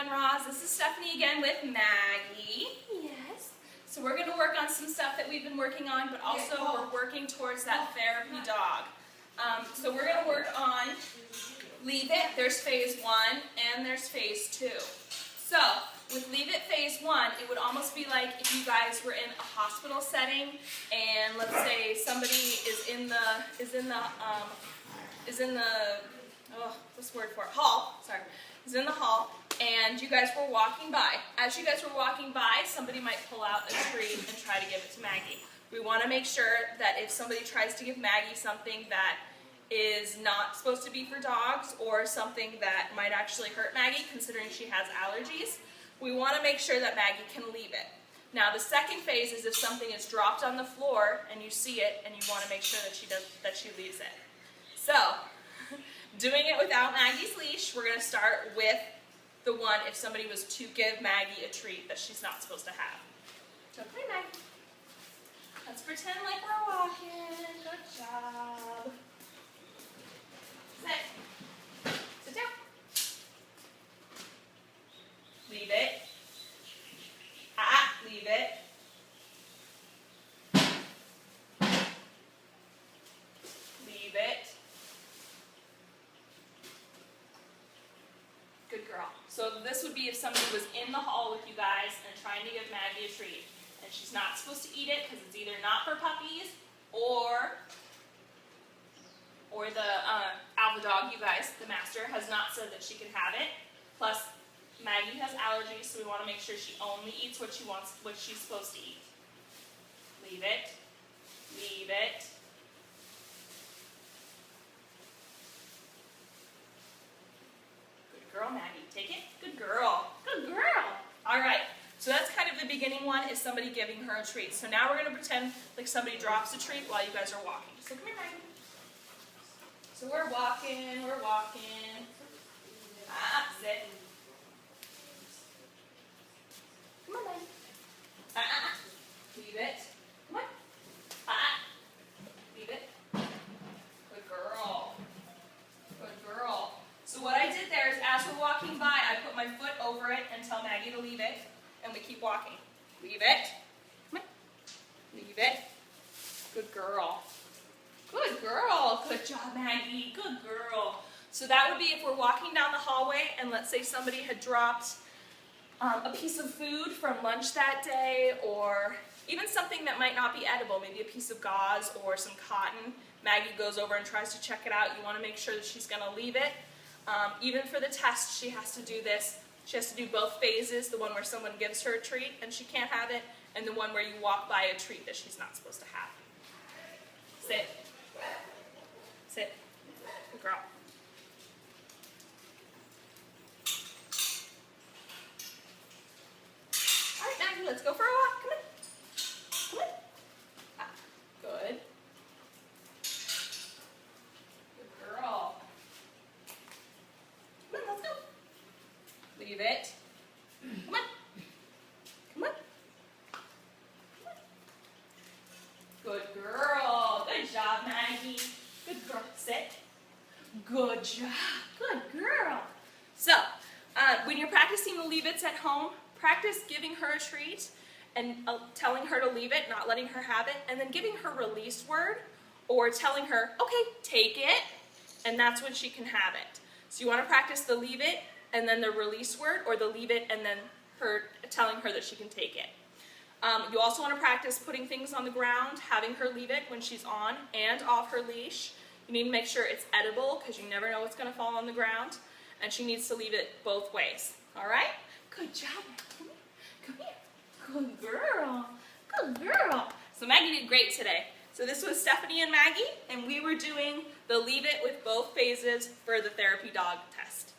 everyone, Roz. This is Stephanie again with Maggie. Yes. So we're going to work on some stuff that we've been working on, but also we're working towards that therapy dog. So we're going to work on Leave It. There's phase 1 and there's phase 2. So with Leave It phase 1, it would almost be like if you guys were in a hospital setting and let's say somebody is in the hall, and you guys were walking by. As you guys were walking by, somebody might pull out a treat and try to give it to Maggie. We want to make sure that if somebody tries to give Maggie something that is not supposed to be for dogs or something that might actually hurt Maggie, considering she has allergies, we want to make sure that Maggie can leave it. Now the second phase is if something is dropped on the floor and you see it and you want to make sure that she leaves it. So, doing it without Maggie's leash, we're going to start with the one if somebody was to give Maggie a treat that she's not supposed to have. So come here, Maggie. Let's pretend like we're walking. Good job. Sit. Sit down. Leave it. Leave it. Leave it. Good girl. So this would be if somebody was in the hall with you guys and trying to give Maggie a treat, and she's not supposed to eat it because it's either not for puppies or the alpha dog, you guys, the master, has not said that she can have it. Plus, Maggie has allergies, so we want to make sure she only eats what she wants, what she's supposed to eat. Leave it. Leave it. Good girl, Maggie. Take it. Good girl. Good girl. All right. So that's kind of the beginning one, is somebody giving her a treat. So now we're going to pretend like somebody drops a treat while you guys are walking. So come here, Maggie. So we're walking. Sit. Come on, Maggie. Leave it. Come on. Leave it. Good girl. Good girl. So what I did there is as we're walking by, I put my foot over it and tell Maggie to leave it, and we keep walking. Leave it. Come on. Leave it. Good girl. Good girl. Good job, Maggie. Good girl. So that would be if we're walking down the hallway and let's say somebody had dropped a piece of food from lunch that day, or even something that might not be edible, maybe a piece of gauze or some cotton. Maggie goes over and tries to check it out. You want to make sure that she's going to leave it. Even for the test, she has to do this. She has to do both phases, the one where someone gives her a treat and she can't have it, and the one where you walk by a treat that she's not supposed to have. Sit. Sit. Good girl. All right, Maggie, let's go for a walk. Come on. Come on. Good. Good girl. Come on, let's go. Leave it. Come on. Come on. Come on. Good girl. Good job, Maggie. Good girl. Sit. Good job. Good girl. So, when you're practicing the leave it's at home, practice giving her a treat and telling her to leave it, not letting her have it, and then giving her release word or telling her, okay, take it, and that's when she can have it. So you want to practice the leave it and then the release word, or the leave it and then her telling her that she can take it. You also want to practice putting things on the ground, having her leave it when she's on and off her leash. You need to make sure it's edible because you never know what's going to fall on the ground, and she needs to leave it both ways. All right? Good job. Come here. Come here. Good girl. Good girl. So Maggie did great today. So this was Stephanie and Maggie, and we were doing the leave it with both phases for the therapy dog test.